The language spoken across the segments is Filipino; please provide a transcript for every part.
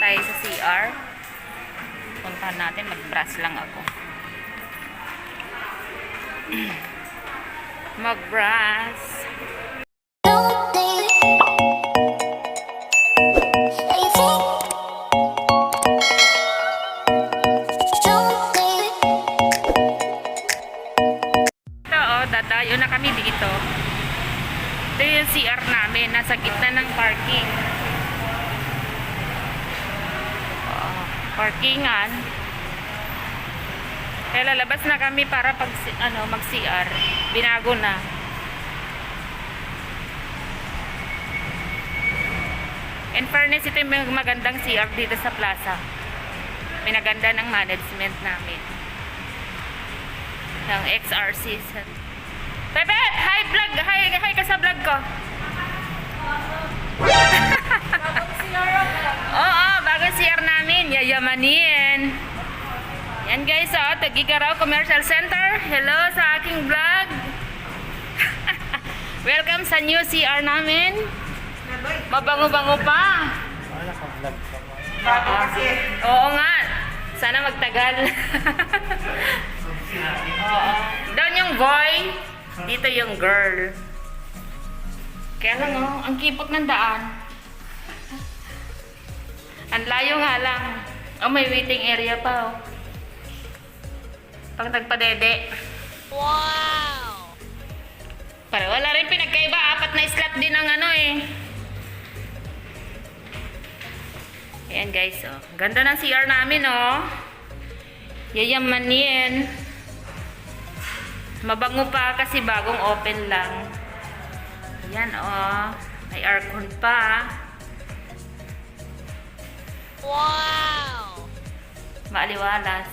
tayo sa CR. Puntahan natin, mag-brush lang ako. Mag-brush. Ito oh, dadayo na kami dito. Ito yung CR namin, nasa gitna ng parking. Parkingan. Kaya lalabas na kami para pag mag-CR. Binago na. In fairness, ito yung magandang CR dito sa plaza. Pinaganda ng management namin. Ng XRC. Pepet! Hi vlog! Hi ka sa vlog ko! Oo, bagong CR namin. Yayamanin. Yan guys, oh, Tagigaraw Commercial Center. Hello sa aking vlog. Welcome sa new CR namin. Mabango-bango pa. Oo nga. Sana magtagal. Oo. Doon yung boy. Dito yung girl. Kaya lang oh, ang kipot ng daan. Ang layo nga lang. Oh, may waiting area pa oh. Pang nagpadede. Wow! Pero wala rin pinagkaiba. 4 na slot din ang ano eh. Ayan guys oh. Ganda ng CR namin oh. Yayamanin. Mabango pa kasi bagong open lang. Yan oh. May aircon pa. Wow! Maaliwalas.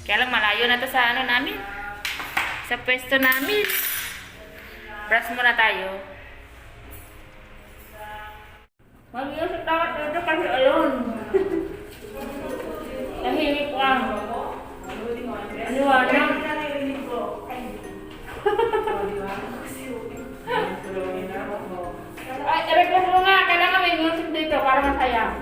Kaya lang malayo na to sa ano namin. Sa pwesto namin. Brush muna tayo. Mag-iusap dapat dito kasi ayun. Tahimik lang. Aliwanag. Ay, request mo nga. Kailangan may music dito para masaya.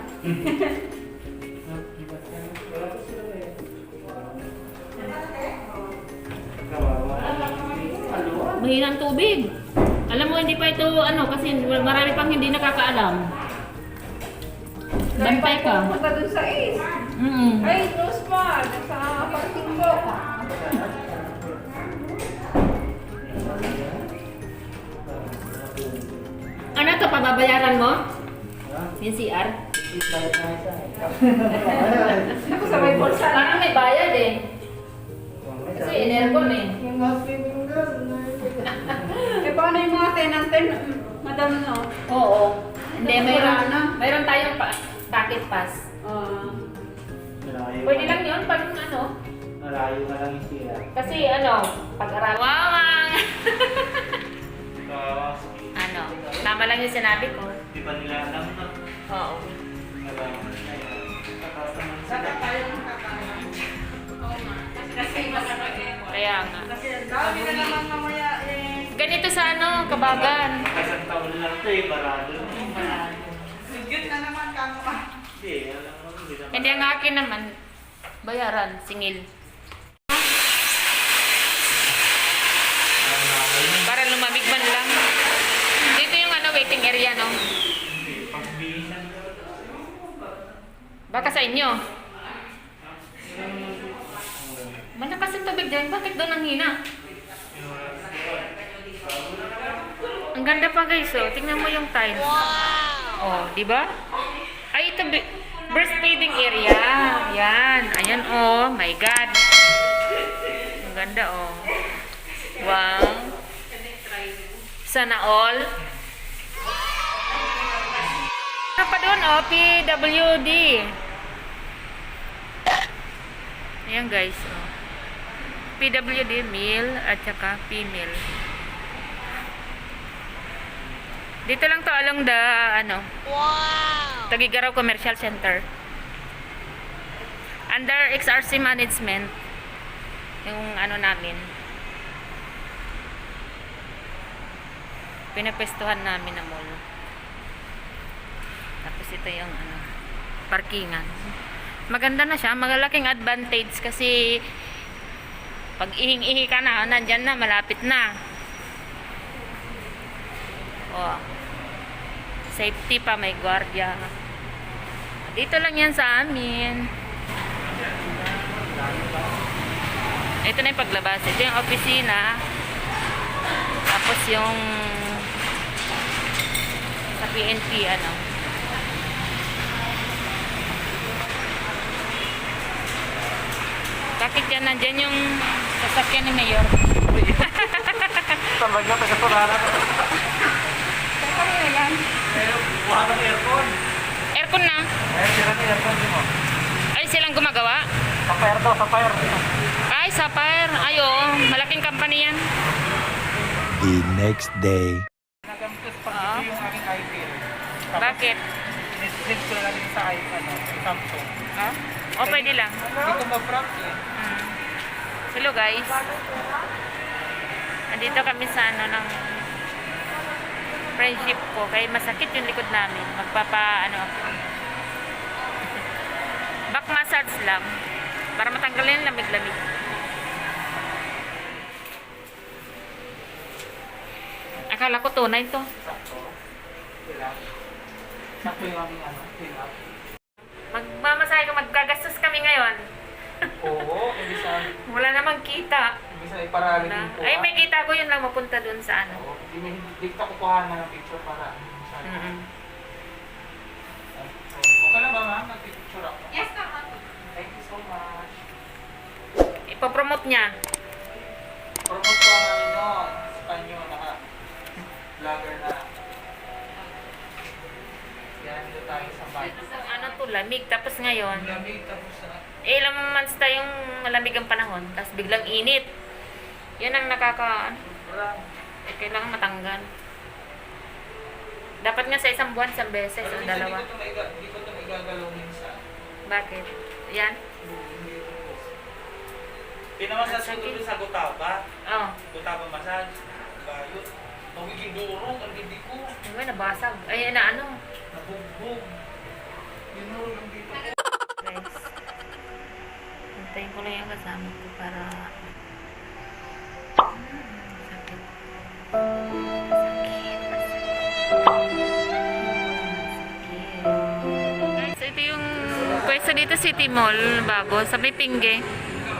Mahinang tubig. Alam mo, hindi pa ito, ano, kasi marami pang hindi nakakaalam. Bantay ka. Punta dun sa Ace. Ay, close pa. Sa parking ko. Ano to, pababayaran mo? Yung CR? Ako sa may bulsa. Parang may bayad eh. Kasi energon eh. Yung mga swimming girl. Eh, paano yung mga tenant-ten? Madam, no? Oo. Hindi, Wala na. mayroon tayong packet pass. Pwede lang yun pag ano. Malayo na lang yung sila. Kasi ano, pag-aralan. Wawang! Ano, tama lang yung sinabi ko. Di ba nila alam na? Oo. Nalaman na yan. Takas naman sila. Saka tayo ng kakain. Kasi mas Kaya nga. Kasi dami na naman mamaya eh. Ganito sa ano, Kabagan. Kasang taon lang ito eh, barado. Sigit na naman kamo ka. Hindi, alam mo, hindi naman. Hindi ang akin naman, bayaran, singil. Para lumamig man lang. Dito yung ano, waiting area, no? Pagbihisan. Baka sa inyo. Malakas yung tubig dyan. Bakit doon ang hina? Ang ganda pa guys, oh. Tingnan mo yung time. Wow! Oh, di ba? Ay, ito, breastfeeding area. Yan. Ayan, oh. My God. Ang ganda, oh. Wow. Sana all. Ano pa doon, oh? PWD. Ayan, guys, oh. PWD, male at saka female. Dito lang to along the, ano, wow! Tagigaraw Commercial Center. Under XRC Management. Yung ano namin. Pinapestuhan namin na mall. ito yung ano, parkingan. Maganda na siya, magalaking advantage kasi pag ihing-ihi ka na, nandyan na, malapit na. Oh. Safety pa, may gwardiya. Dito lang yan sa amin. Ito na yung paglabas. Ito yung opisina. Tapos yung sa PNP, ano. Bakit yan? Nandyan yung sasakyan ni Mayor. Talaga, taga-turara ka. Ano na yan? Buha ng aircon. Aircon na. Sira ng aircon mo. Ay, silang gumagawa. Sa fire daw, sa fire. Ay, Sapphire. Ay, oo. Malaking company yan. The next day. Nagamtos Oo. pag yung aking iPhone. Bakit? Net ko na rin sa iPhone, sa Samsung. Ha? O, pwede lang. Hindi ko ma-front eh. Mm. Hello, guys. Andito kami sa ano ng friendship ko. Kaya masakit yung likod namin. Ano ako. Back massage lang. Para matanggalin yung lamig-lamig. Akala ko tunay to. Sakto. Kailang. Sakto yung aming ano, kailang. Magmamasahe ka, magkagastos kami ngayon. Oo, hindi sa Wala namang kita. hindi sa iparalin Wala. yung Ay, may kita ko yun lang mapunta dun sa ano. Oo, hindi kita kukuha na ng picture para sa Mm-mm. Okay lang ba ma'am? Nag-picture ako. Yes, tama. Thank you so much. Ipopromote niya. Promote ko ang ano nun, sa kanyo, naka-vlogger na. Yan, dito tayo sa bike. Ano to, lamig. Tapos ngayon, Ang lamig, tapos na. ilang months tayong malamig ang panahon. Tapos biglang init. Yan ang kailangan matanggal. Dapat nga sa isang buwan, isang beses o Pero minsan dalawa. Hindi ko ito igagalaw minsan. Bakit? Yan? Pinamassage ko doon sa Gutaba. Oh. Gutaba massage. Bayot. Magiging durong ang hindi ko. May nabasag. Ay, na ano? Nabugbog. Yun lang dito. Guys. Hintayin ko lang yung kasama ko para... Sakit. Guys, ito yung pwesto dito City Mall bago sa may Pingge.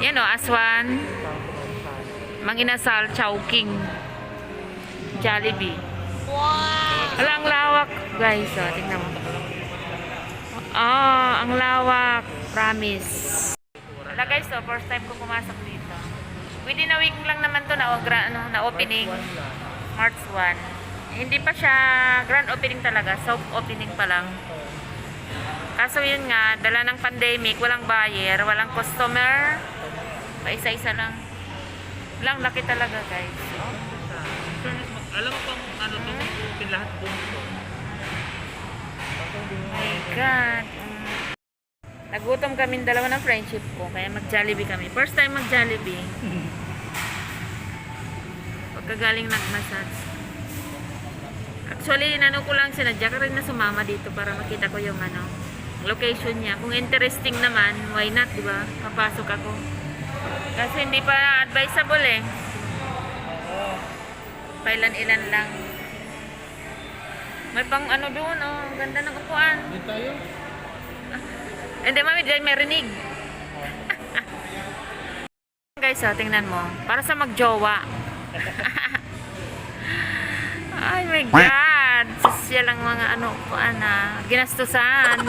Yan o, Aswan, Manginasal, Chowking, Jollibee. Wow! Wala, ang lawak guys. O, tingnan mo. Ang lawak. Promise. Wala guys, so first time ko pumasok dito. Within a week lang naman to na opening. March 1. Hindi pa siya grand opening talaga. Soft opening pa lang. Kaso yun nga, dala ng pandemic, walang buyer, walang customer. Paisa-isa lang. Walang laki talaga guys. Alam mo pang ano to, lahat buong to. My God. Nagutom kami dalawa ng friendship ko, kaya mag-Jollibee kami. First time mag-Jollibee. Pagkagaling nag-massage. Actually, inano ko lang, sinadya ka rin na sumama dito para makita ko yung ano, location niya. Kung interesting naman, why not, di ba? Papasok ako. Kasi hindi pa advisable eh. Pailan-ilan lang. May pang ano doon, oh. Ang ganda ng upuan. Hindi tayo. Hindi, mami, dahil may rinig. Guys, oh, tingnan mo. Para sa magjowa. Ay, my God. Sasya lang mga ano, upuan na. Ginastusan.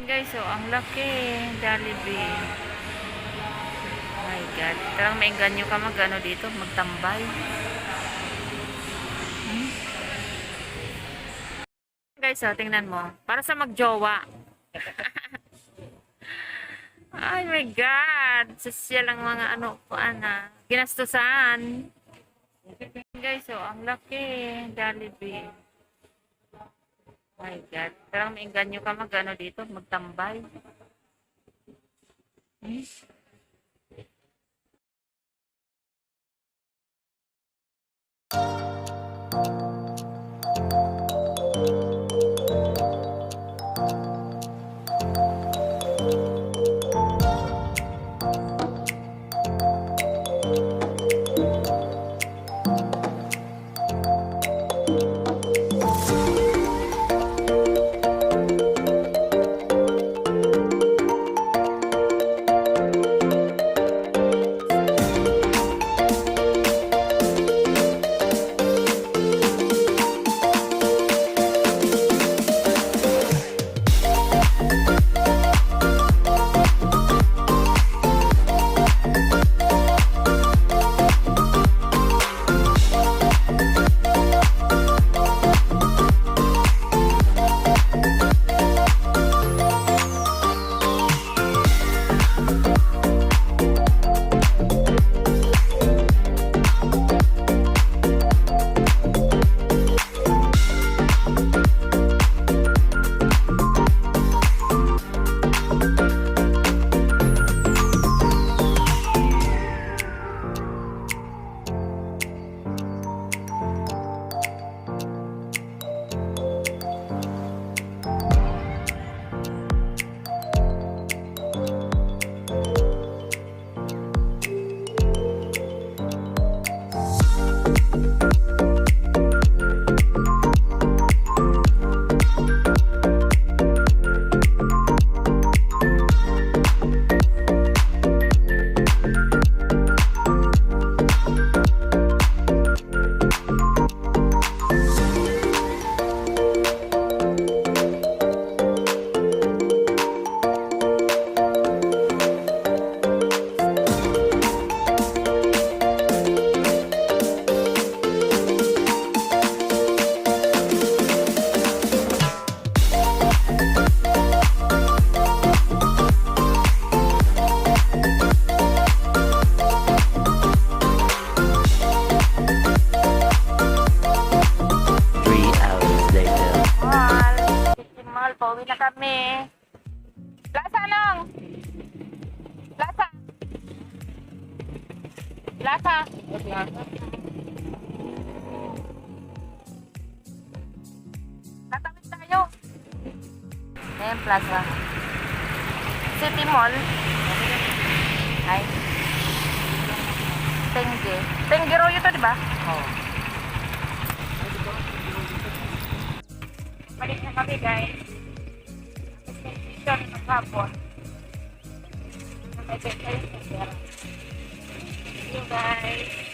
Guys, oh, ang laki. Jollibee. My God. Talagang maingganyo ka mag-ano dito, magtambay. Guys, oh, tingnan mo. Para sa magjowa. Ay, my God. Sasya lang mga ano, kuan na. Ginastusan. Guys, oh, ang laki. Jollibee. My God. Parang maingganyo ka mag-ano dito, magtambay. kami. Plaza, Nong! Plaza! Plaza! Tatawid tayo. Ayan, Plaza. City Mall. Ay. Tengge. Tengge Royo to, di ba? Oo. Balik na kami, guys. Station ng hapon. May bet kayo sa pera. See you, guys.